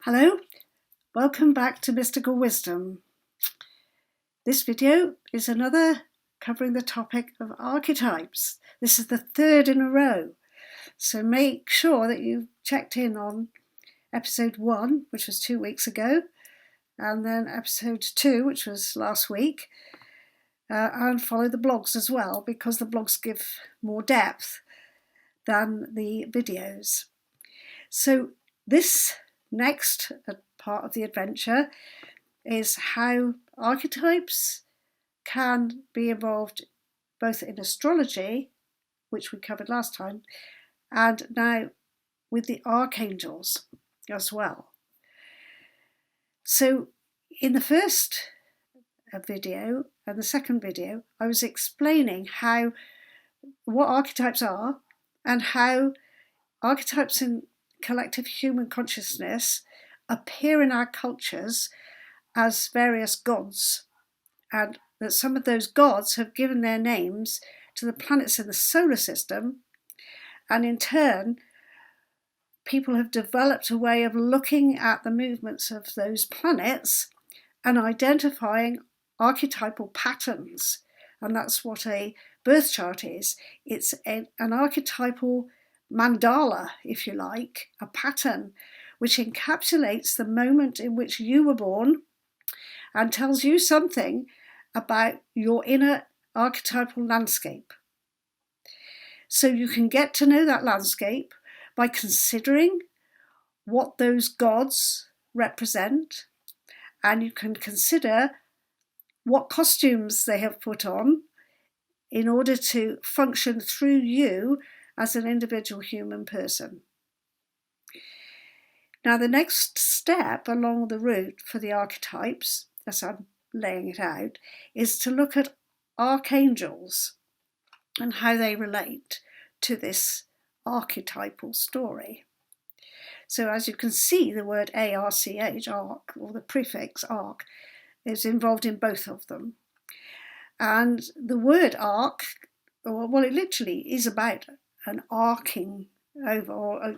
Hello, welcome back to Mystical Wisdom. This video is another covering the topic of archetypes. This is the third in a row, so make sure that you've checked in on episode 1, which was 2 weeks ago, and then episode 2, which was last week, and follow the blogs as well, because the blogs give more depth than the videos. So this next part of the adventure is how archetypes can be involved both in astrology, which we covered last time, and now with the archangels as well. So in the first video and the second video, I was explaining what archetypes are and how archetypes in collective human consciousness appear in our cultures as various gods, and that some of those gods have given their names to the planets in the solar system, and in turn people have developed a way of looking at the movements of those planets and identifying archetypal patterns. And that's what a birth chart is. It's an archetypal mandala, if you like, a pattern which encapsulates the moment in which you were born and tells you something about your inner archetypal landscape. So you can get to know that landscape by considering what those gods represent, and you can consider what costumes they have put on in order to function through you as an individual human person. Now, the next step along the route for the archetypes, as I'm laying it out, is to look at archangels and how they relate to this archetypal story. So as you can see, the word ARCH, arc, or the prefix arc, is involved in both of them. And the word arc, well, it literally is about an arcing over, or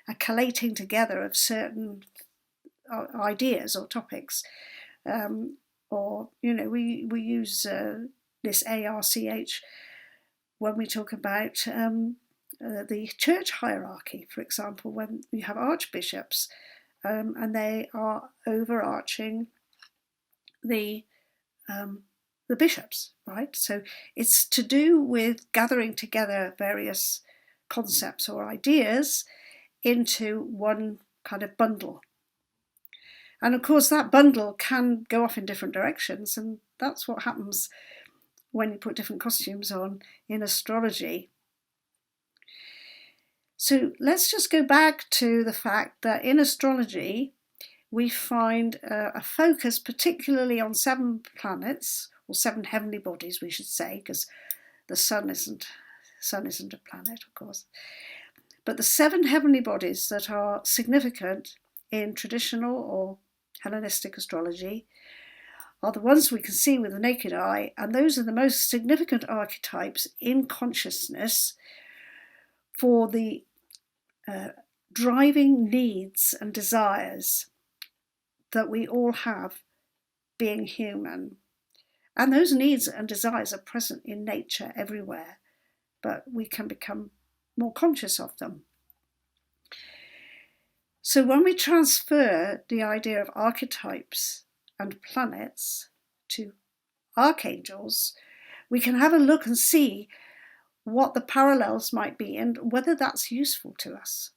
a collating together of certain ideas or topics. Or, we use this ARCH when we talk about the church hierarchy, for example, when we have archbishops and they are overarching the bishops, right? So it's to do with gathering together various concepts or ideas into one kind of bundle. And of course that bundle can go off in different directions, and that's what happens when you put different costumes on in astrology. So let's just go back to the fact that in astrology we find a focus particularly on 7 planets, or 7 heavenly bodies we should say, because the sun isn't a planet, of course. But the 7 heavenly bodies that are significant in traditional or Hellenistic astrology are the ones we can see with the naked eye, and those are the most significant archetypes in consciousness for the driving needs and desires that we all have being human. And those needs and desires are present in nature everywhere, but we can become more conscious of them. So when we transfer the idea of archetypes and planets to archangels, we can have a look and see what the parallels might be and whether that's useful to us,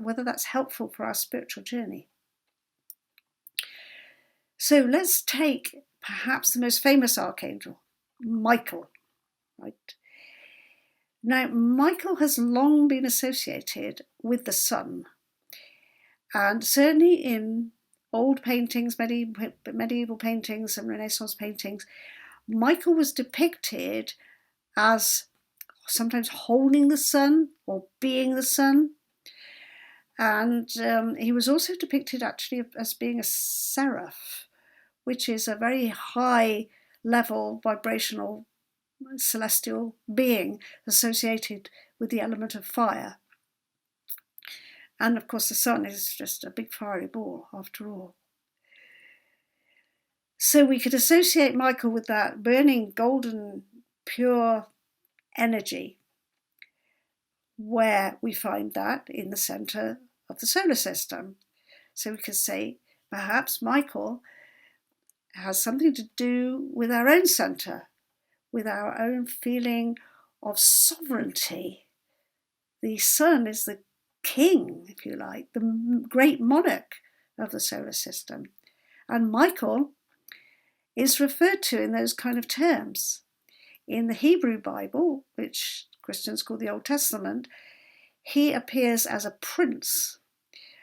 whether that's helpful for our spiritual journey. So let's take perhaps the most famous archangel, Michael, right? Now, Michael has long been associated with the sun, and certainly in old paintings, medieval paintings and Renaissance paintings, Michael was depicted as sometimes holding the sun or being the sun. And he was also depicted actually as being a seraph, which is a very high level vibrational celestial being associated with the element of fire. And of course, the sun is just a big fiery ball after all. So we could associate Michael with that burning, golden, pure energy, where we find that in the center of the solar system. So we could say perhaps Michael has something to do with our own center, with our own feeling of sovereignty. The sun is the king, if you like, the great monarch of the solar system. And Michael is referred to in those kind of terms. In the Hebrew Bible, which Christians call the Old Testament, he appears as a prince.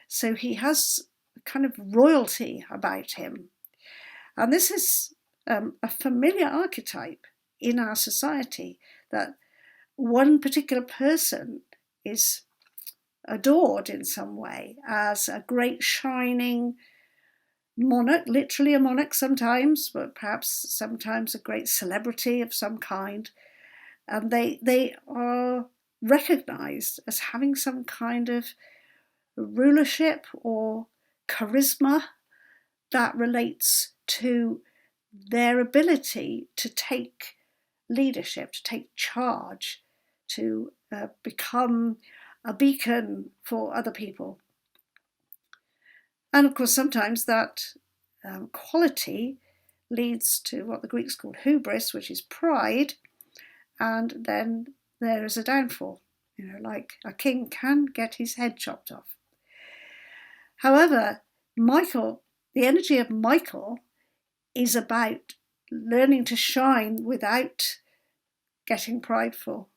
So he has a kind of royalty about him. And this is a familiar archetype in our society, that one particular person is adored in some way as a great shining monarch, literally a monarch sometimes, but perhaps sometimes a great celebrity of some kind. And they are recognized as having some kind of rulership or charisma that relates to their ability to take leadership, to take charge, to become a beacon for other people. And of course, sometimes that quality leads to what the Greeks called hubris, which is pride, and then there is a downfall. Like a king can get his head chopped off. However, Michael, the energy of Michael, is about learning to shine without getting prideful.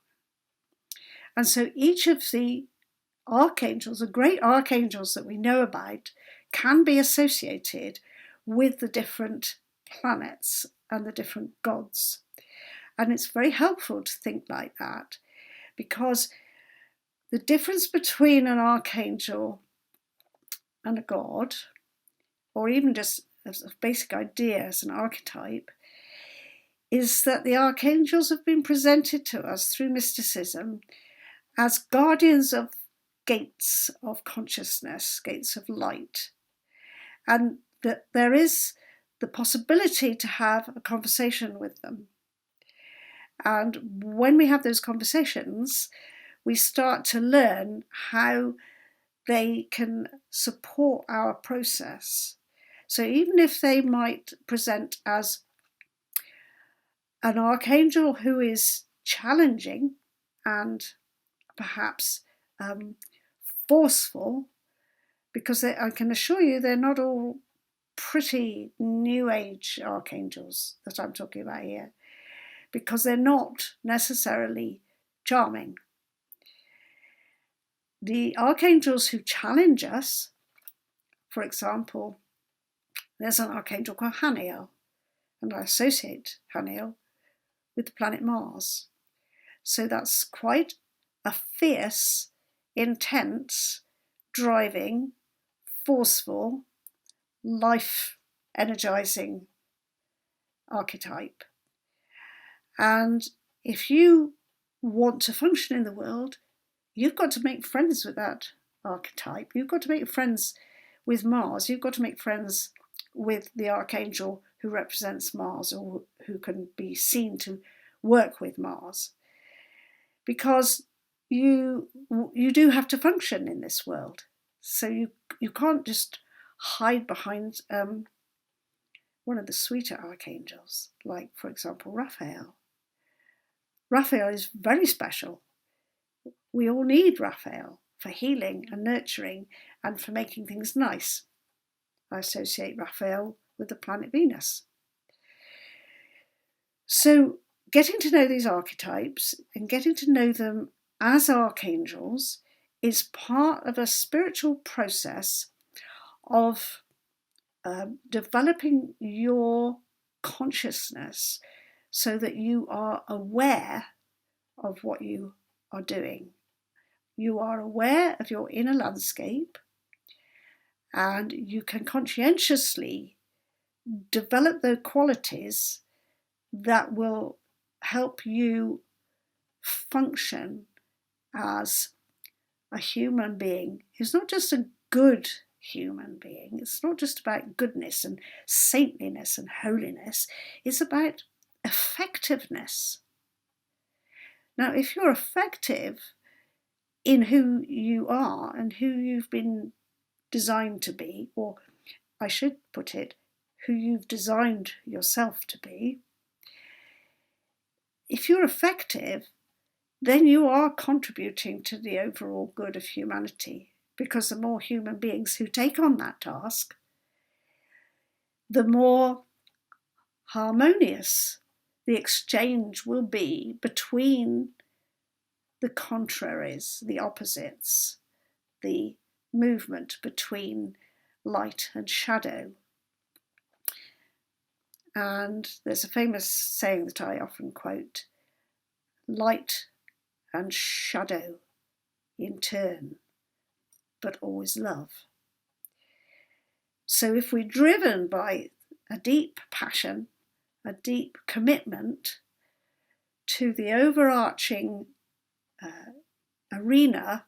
And so each of the archangels, the great archangels that we know about, can be associated with the different planets and the different gods. And it's very helpful to think like that, because the difference between an archangel and a god, or even just as a basic idea as an archetype, is that the archangels have been presented to us through mysticism as guardians of gates of consciousness, gates of light, and that there is the possibility to have a conversation with them. And when we have those conversations, we start to learn how they can support our process. So even if they might present as an archangel who is challenging and perhaps forceful, because I can assure you they're not all pretty New Age archangels that I'm talking about here, because they're not necessarily charming. The archangels who challenge us, for example, there's an archangel called Haniel, and I associate Haniel with the planet Mars. So that's quite a fierce, intense, driving, forceful, life-energizing archetype. And if you want to function in the world, you've got to make friends with that archetype. You've got to make friends with Mars. You've got to make friends with the archangel who represents Mars, or who can be seen to work with Mars. Because you do have to function in this world. So you can't just hide behind one of the sweeter archangels, like, for example, Raphael. Raphael is very special. We all need Raphael for healing and nurturing and for making things nice. I associate Raphael with the planet Venus. So getting to know these archetypes and getting to know them as archangels is part of a spiritual process of developing your consciousness so that you are aware of what you are doing. You are aware of your inner landscape, and you can conscientiously develop the qualities that will help you function as a human being who's not just a good human being. It's not just about goodness and saintliness and holiness. It's about effectiveness. Now, if you're effective in who you are and who you've been designed to be, or I should put it, who you've designed yourself to be, if you're effective, then you are contributing to the overall good of humanity, because the more human beings who take on that task, the more harmonious the exchange will be between the contraries, the opposites, the movement between light and shadow. And there's a famous saying that I often quote: light and shadow in turn, but always love. So if we're driven by a deep passion, a deep commitment to the overarching arena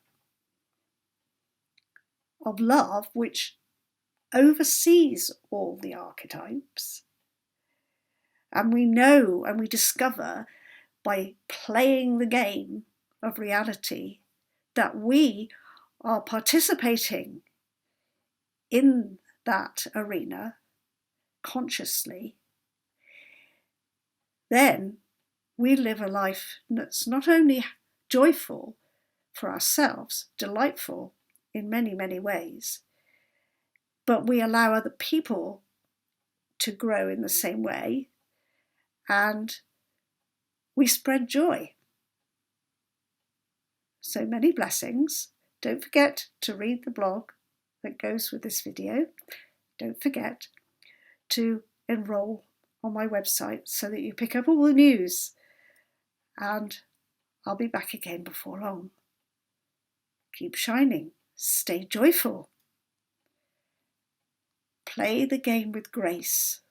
of love, which oversees all the archetypes, and we know and we discover by playing the game of reality that we are participating in that arena consciously, then we live a life that's not only joyful for ourselves, delightful in many, many ways, but we allow other people to grow in the same way, and we spread joy. So many blessings. Don't forget to read the blog that goes with this video. Don't forget to enroll on my website so that you pick up all the news, and I'll be back again before long. Keep shining, stay joyful, play the game with grace,